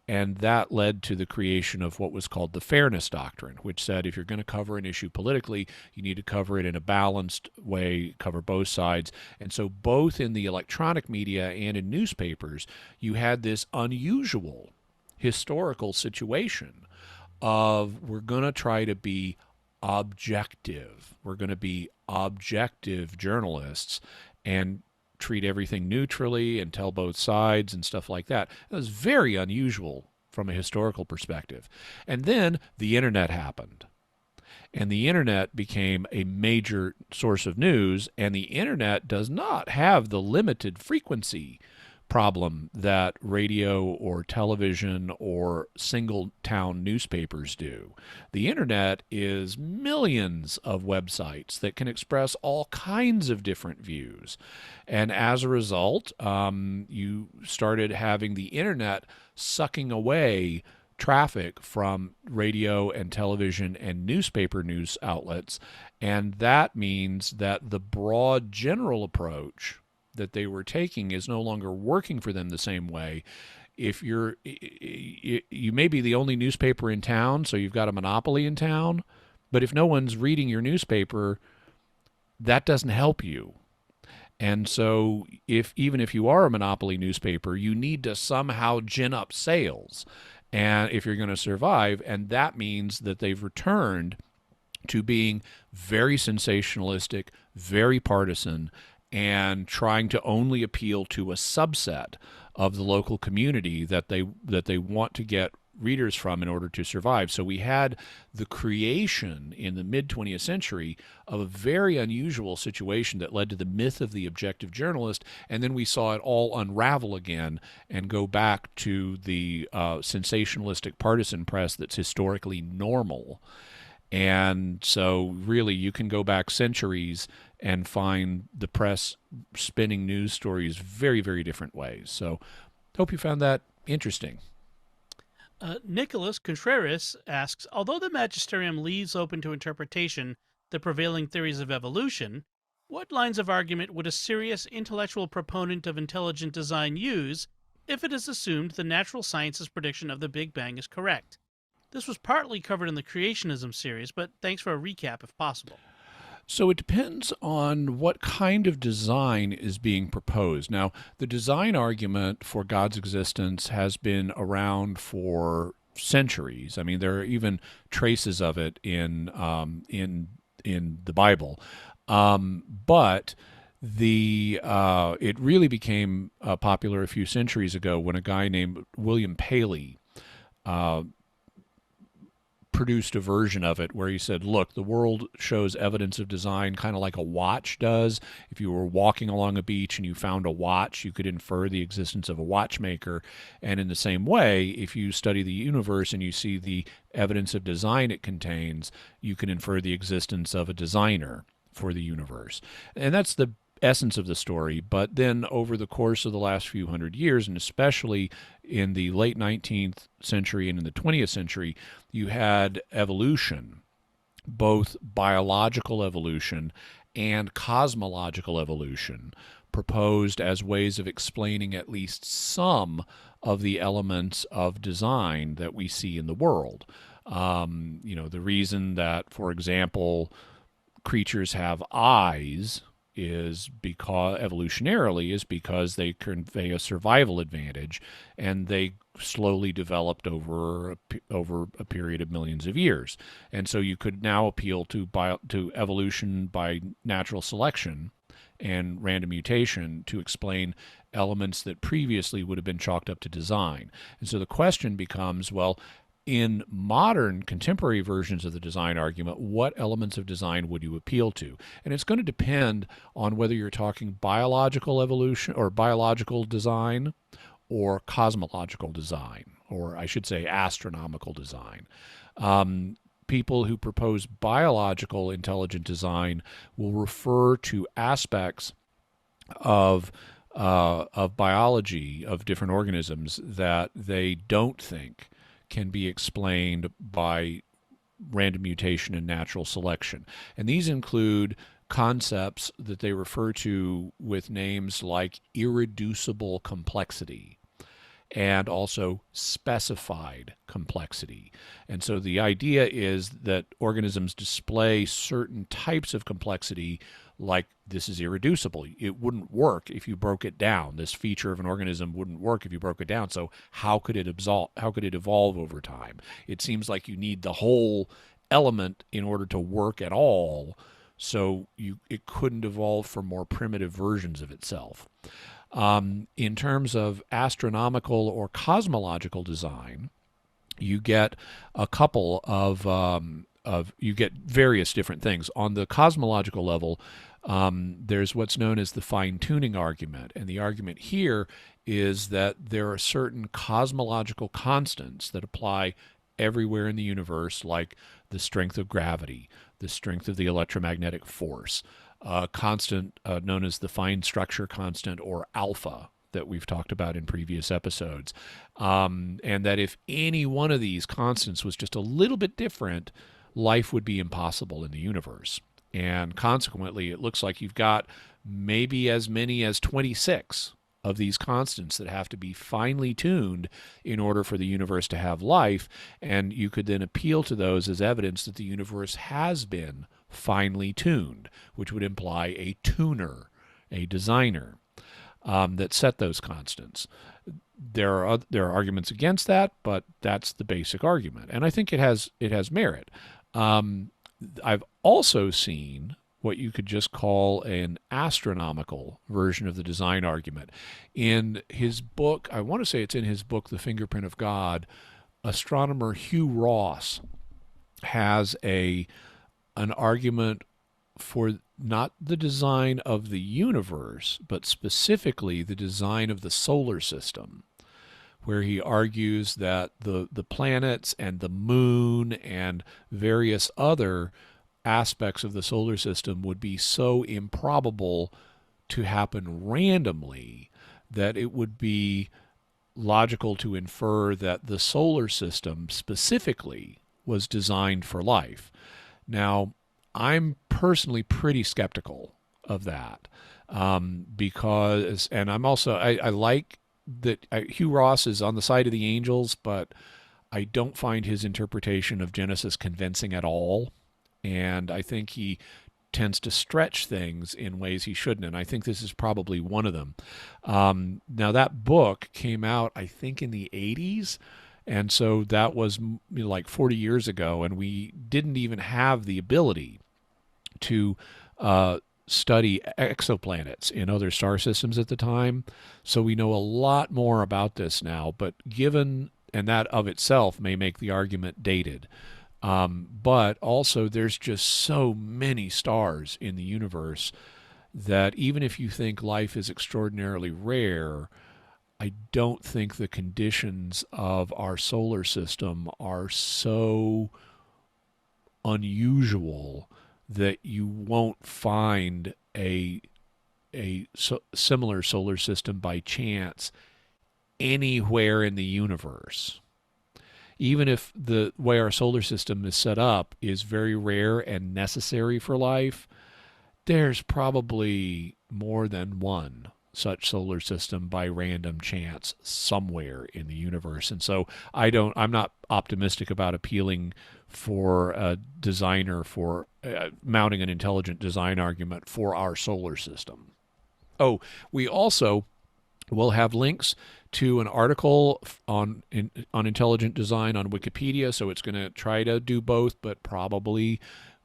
And that led to the creation of what was called the Fairness Doctrine, which said if you're going to cover an issue politically, you need to cover it in a balanced way, cover both sides. And so both in the electronic media and in newspapers, you had this unusual historical situation of we're going to try to be objective. We're going to be objective journalists and treat everything neutrally and tell both sides and stuff like that. It was very unusual from a historical perspective. And then the internet happened. And the internet became a major source of news, and the internet does not have the limited frequency problem that radio or television or single town newspapers do. The internet is millions of websites that can express all kinds of different views. And as a result, you started having the internet sucking away traffic from radio and television and newspaper news outlets. And that means that the broad general approach that they were taking is no longer working for them the same way. If you may be the only newspaper in town, so you've got a monopoly in town, but if no one's reading your newspaper, that doesn't help you. And so even if you are a monopoly newspaper, you need to somehow gin up sales, and if you're going to survive, and that means that they've returned to being very sensationalistic, very partisan, and trying to only appeal to a subset of the local community that they want to get readers from in order to survive. So we had the creation in the mid-20th century of a very unusual situation that led to the myth of the objective journalist, and then we saw it all unravel again and go back to the sensationalistic partisan press that's historically normal. And so really you can go back centuries and find the press spinning news stories very, very different ways. So hope you found that interesting. Nicholas Contreras asks, although the magisterium leaves open to interpretation the prevailing theories of evolution, what lines of argument would a serious intellectual proponent of intelligent design use if it is assumed the natural sciences prediction of the Big Bang is correct? This was partly covered in the creationism series, but thanks for a recap if possible. So it depends on what kind of design is being proposed. Now, the design argument for God's existence has been around for centuries. I mean, there are even traces of it in the Bible, but it really became popular a few centuries ago when a guy named William Paley produced a version of it where he said, look, the world shows evidence of design kind of like a watch does. If you were walking along a beach and you found a watch, you could infer the existence of a watchmaker. And in the same way, if you study the universe and you see the evidence of design it contains, you can infer the existence of a designer for the universe. And that's the essence of the story. But then over the course of the last few hundred years, and especially in the late 19th century and in the 20th century, you had evolution, both biological evolution and cosmological evolution, proposed as ways of explaining at least some of the elements of design that we see in the world. The reason that, for example, creatures have eyes is because evolutionarily they convey a survival advantage, and they slowly developed over a period of millions of years. And so you could now appeal to evolution by natural selection and random mutation to explain elements that previously would have been chalked up to design. And so the question becomes, well, in modern contemporary versions of the design argument, what elements of design would you appeal to? And it's going to depend on whether you're talking biological evolution or biological design or cosmological design, or I should say astronomical design. People who propose biological intelligent design will refer to aspects of biology of different organisms that they don't think can be explained by random mutation and natural selection. And these include concepts that they refer to with names like irreducible complexity and also specified complexity. And so the idea is that organisms display certain types of complexity, like this is irreducible. It wouldn't work if you broke it down. This feature of an organism wouldn't work if you broke it down. So how could it evolve over time? It seems like you need the whole element in order to work at all. So it couldn't evolve from more primitive versions of itself. In terms of astronomical or cosmological design, you get a couple of you get various different things. On the cosmological level, there's what's known as the fine-tuning argument. And the argument here is that there are certain cosmological constants that apply everywhere in the universe, like the strength of gravity, the strength of the electromagnetic force, a constant known as the fine structure constant, or alpha, that we've talked about in previous episodes. And that if any one of these constants was just a little bit different, life would be impossible in the universe. And consequently, it looks like you've got maybe as many as 26 of these constants that have to be finely tuned in order for the universe to have life. And you could then appeal to those as evidence that the universe has been finely tuned, which would imply a tuner, a designer that set those constants. There are arguments against that, but that's the basic argument, and I think it has merit. I've also seen what you could just call an astronomical version of the design argument. In his book, I want to say it's in his book, The Fingerprint of God, astronomer Hugh Ross has an argument for not the design of the universe, but specifically the design of the solar system, where he argues that the planets and the moon and various other aspects of the solar system would be so improbable to happen randomly that it would be logical to infer that the solar system specifically was designed for life. Now, I'm personally pretty skeptical of that because, and I'm also, I like that Hugh Ross is on the side of the angels, but I don't find his interpretation of Genesis convincing at all. And I think he tends to stretch things in ways he shouldn't, and I think this is probably one of them. Now, that book came out, I think, in the 80s, and so that was like 40 years ago, and we didn't even have the ability to study exoplanets in other star systems at the time. So we know a lot more about this now, but given, and that of itself may make the argument dated. But also there's just so many stars in the universe that even if you think life is extraordinarily rare, I don't think the conditions of our solar system are so unusual that you won't find a similar solar system by chance anywhere in the universe. Even if the way our solar system is set up is very rare and necessary for life, There's probably more than one such solar system by random chance somewhere in the universe. And so I'm not optimistic about appealing for a designer for mounting an intelligent design argument for our solar system. Oh, we also will have links to an article on intelligent design on Wikipedia, so it's going to try to do both, but probably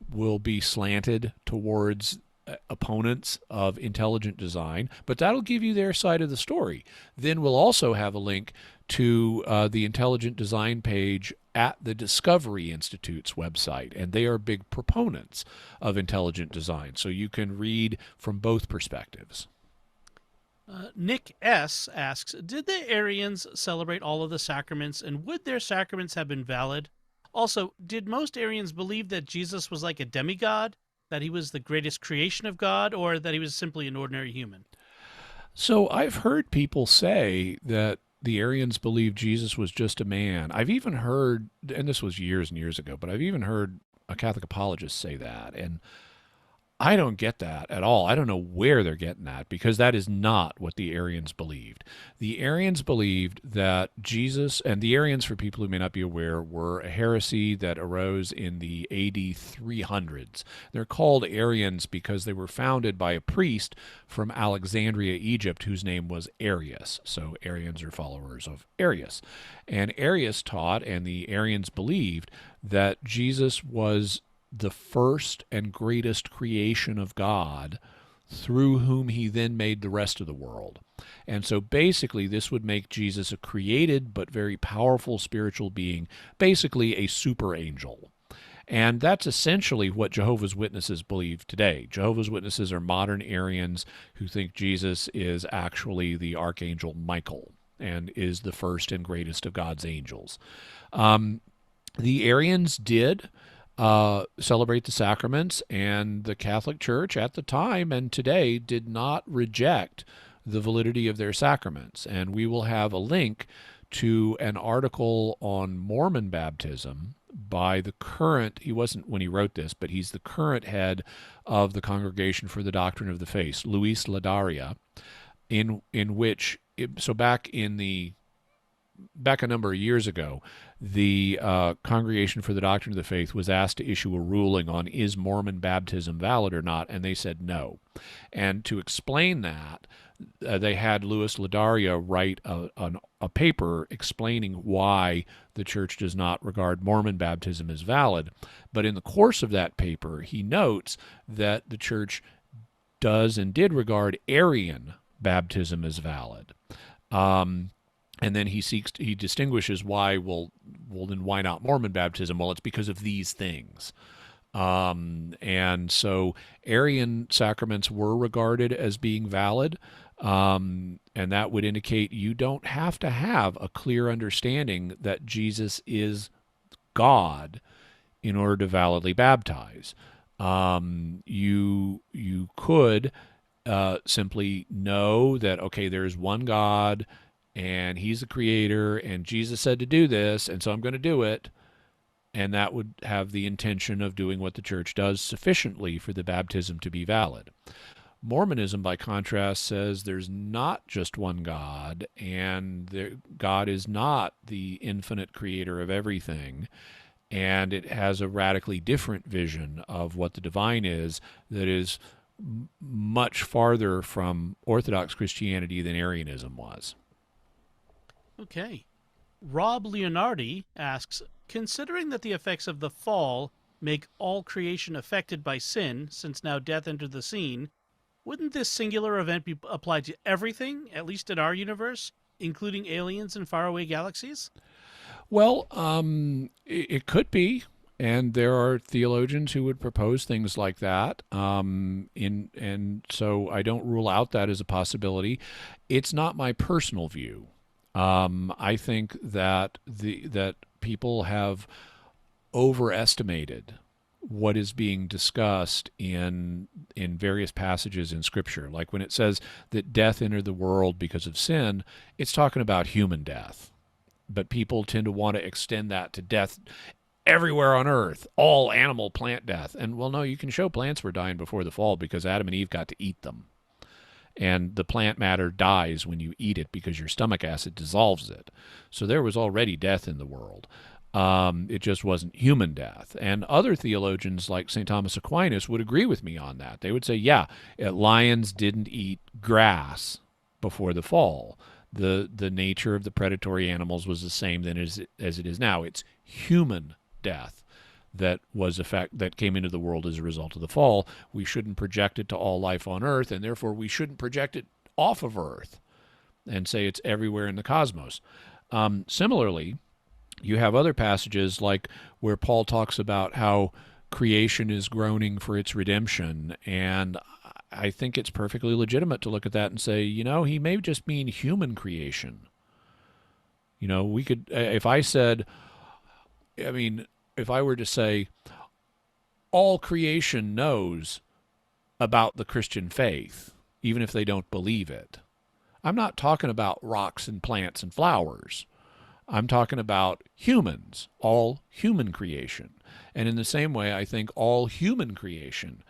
will be slanted towards opponents of intelligent design, but that'll give you their side of the story. Then we'll also have a link to the intelligent design page at the Discovery Institute's website, and they are big proponents of intelligent design, so you can read from both perspectives. Nick S. asks, did the Arians celebrate all of the sacraments, and would their sacraments have been valid? Also, did most Arians believe that Jesus was like a demigod, that he was the greatest creation of God, or that he was simply an ordinary human? So I've heard people say that the Arians believed Jesus was just a man. I've even heard, and this was years and years ago, but I've even heard a Catholic apologist say that. And I don't get that at all. I don't know where they're getting that, because that is not what the Arians believed. The Arians believed that Jesus, and the Arians, for people who may not be aware, were a heresy that arose in the AD 300s. They're called Arians because they were founded by a priest from Alexandria, Egypt, whose name was Arius. So Arians are followers of Arius. And Arius taught, and the Arians believed, that Jesus was the first and greatest creation of God, through whom he then made the rest of the world. And so basically this would make Jesus a created but very powerful spiritual being, basically a super angel. And that's essentially what Jehovah's Witnesses believe today. Jehovah's Witnesses are modern Arians who think Jesus is actually the Archangel Michael and is the first and greatest of God's angels. The Arians did celebrate the sacraments, and the Catholic Church at the time and today did not reject the validity of their sacraments. And we will have a link to an article on Mormon baptism by the current, he wasn't when he wrote this, but he's the current head of the Congregation for the Doctrine of the Faith, Luis Ladaria, in which, so back a number of years ago, the Congregation for the Doctrine of the Faith was asked to issue a ruling on is Mormon baptism valid or not, and they said no. And to explain that, they had Louis Ladaria write a paper explaining why the church does not regard Mormon baptism as valid. But in the course of that paper, he notes that the church does and did regard Arian baptism as valid. And then he distinguishes why, well, then why not Mormon baptism? Well, it's because of these things. And so Arian sacraments were regarded as being valid, and that would indicate you don't have to have a clear understanding that Jesus is God in order to validly baptize. You could simply know that, okay, there's one God, and he's the creator, and Jesus said to do this, and so I'm going to do it. And that would have the intention of doing what the church does sufficiently for the baptism to be valid. Mormonism, by contrast, says there's not just one God, and God is not the infinite creator of everything, and it has a radically different vision of what the divine is that is much farther from Orthodox Christianity than Arianism was. Okay. Rob Leonardi asks, considering that the effects of the fall make all creation affected by sin, since now death entered the scene, wouldn't this singular event be applied to everything, at least in our universe, including aliens and faraway galaxies? Well, it could be, and there are theologians who would propose things like that. And so I don't rule out that as a possibility. It's not my personal view. I think that that people have overestimated what is being discussed in various passages in Scripture. Like when it says that death entered the world because of sin, it's talking about human death. But people tend to want to extend that to death everywhere on Earth, all animal plant death. And well, no, you can show plants were dying before the fall because Adam and Eve got to eat them. And the plant matter dies when you eat it because your stomach acid dissolves it. So there was already death in the world. It just wasn't human death. And other theologians like St. Thomas Aquinas would agree with me on that. They would say, yeah, lions didn't eat grass before the fall. The nature of the predatory animals was the same then as it is now. It's human death that came into the world as a result of the fall. We shouldn't project it to all life on Earth, and therefore we shouldn't project it off of Earth and say it's everywhere in the cosmos. Similarly, you have other passages like where Paul talks about how creation is groaning for its redemption, and I think it's perfectly legitimate to look at that and say, he may just mean human creation. We could, if I were to say, all creation knows about the Christian faith, even if they don't believe it, I'm not talking about rocks and plants and flowers. I'm talking about humans, all human creation. And in the same way, I think all human creation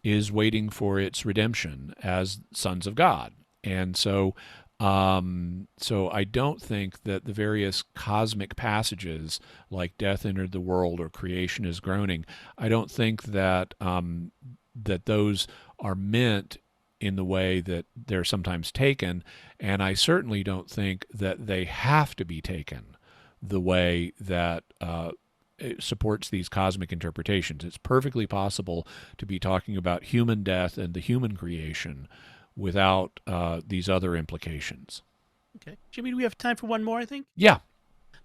is waiting for its redemption as sons of God. And so I don't think that the various cosmic passages like death entered the world or creation is groaning, I don't think that that those are meant in the way that they're sometimes taken, and I certainly don't think that they have to be taken the way that it supports these cosmic interpretations. It's perfectly possible to be talking about human death and the human creation without these other implications. Okay. Jimmy, do we have time for one more, I think? Yeah.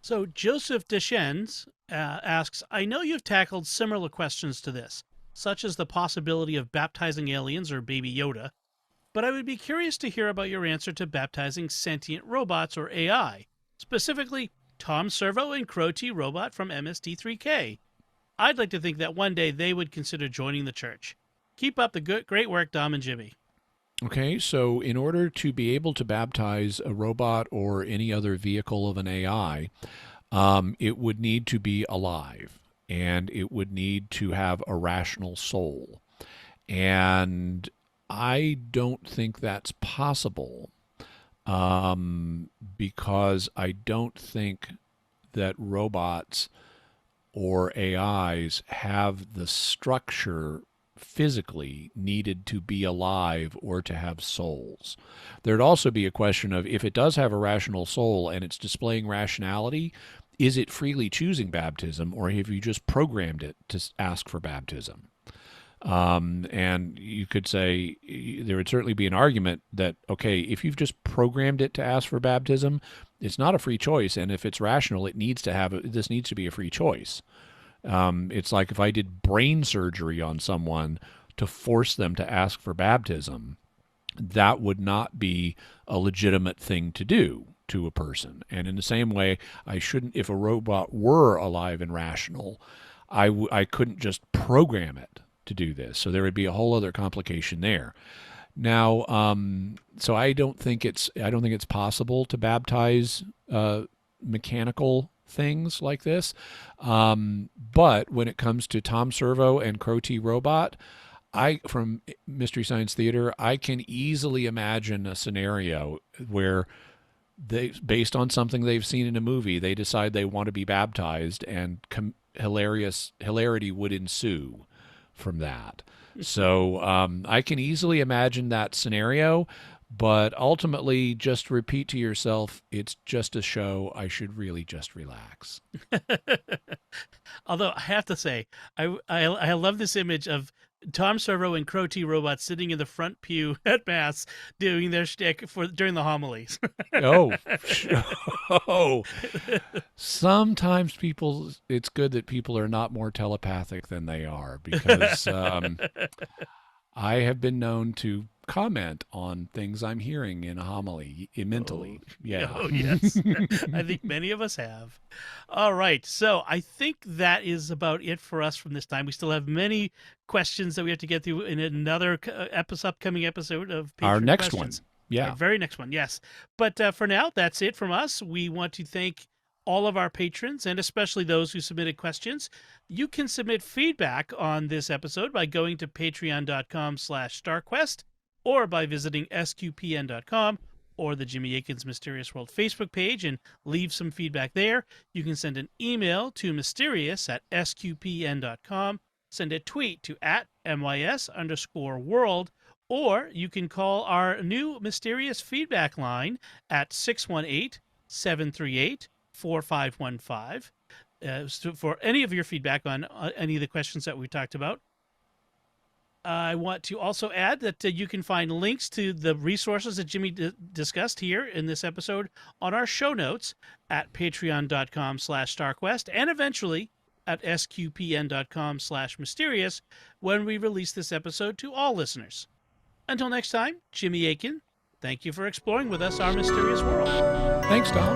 So Joseph Deschennes asks, I know you've tackled similar questions to this, such as the possibility of baptizing aliens or Baby Yoda, but I would be curious to hear about your answer to baptizing sentient robots or AI, specifically Tom Servo and Crow T Robot from MSD3K. I'd like to think that one day they would consider joining the church. Keep up the great work, Dom and Jimmy. Okay, so in order to be able to baptize a robot or any other vehicle of an AI, it would need to be alive, and it would need to have a rational soul. And I don't think that's possible because I don't think that robots or AIs have the structure physically needed to be alive or to have souls. There'd also be a question of if it does have a rational soul and it's displaying rationality, is it freely choosing baptism, or have you just programmed it to ask for baptism? And you could say there would certainly be an argument that, okay, if you've just programmed it to ask for baptism, it's not a free choice. And if it's rational, this needs to be a free choice. It's like if I did brain surgery on someone to force them to ask for baptism, that would not be a legitimate thing to do to a person. And in the same way, I shouldn't, if a robot were alive and rational, I couldn't just program it to do this. So there would be a whole other complication there. Now, so I don't think it's possible to baptize mechanical things like this. But when it comes to Tom Servo and Crow T Robot, from Mystery Science Theater, I can easily imagine a scenario where based on something they've seen in a movie, they decide they want to be baptized, and hilarity would ensue from that. So I can easily imagine that scenario, but ultimately just repeat to yourself, it's just a show. I should really just relax. Although I have to say, I love this image of Tom Servo and Crow T Robot sitting in the front pew at Mass doing their shtick during the homilies. Oh, sometimes it's good that people are not more telepathic than they are, because I have been known to comment on things I'm hearing in a homily mentally. Oh, yes. I think many of us have. All right. So I think that is about it for us from this time. We still have many questions that we have to get through in another upcoming episode of Patron Our next Questions. one. Yeah. Our very next one. Yes. But for now, that's it from us. We want to thank all of our patrons, and especially those who submitted questions. You can submit feedback on this episode by going to patreon.com/StarQuest or by visiting sqpn.com or the Jimmy Akin's Mysterious World Facebook page and leave some feedback there. You can send an email to mysterious@sqpn.com, send a tweet to @mys_world, or you can call our new Mysterious feedback line at 618-738-4515 for any of your feedback on any of the questions that we talked about. I want to also add that you can find links to the resources that Jimmy discussed here in this episode on our show notes at patreon.com/StarQuest and eventually at sqpn.com/mysterious when we release this episode to all listeners. Until next time, Jimmy Akin, thank you for exploring with us our mysterious world. Thanks, Dom.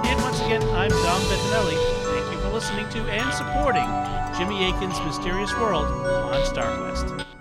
And once again, I'm Dom Bettinelli. Thank you for listening to and supporting Jimmy Akin's Mysterious World on StarQuest.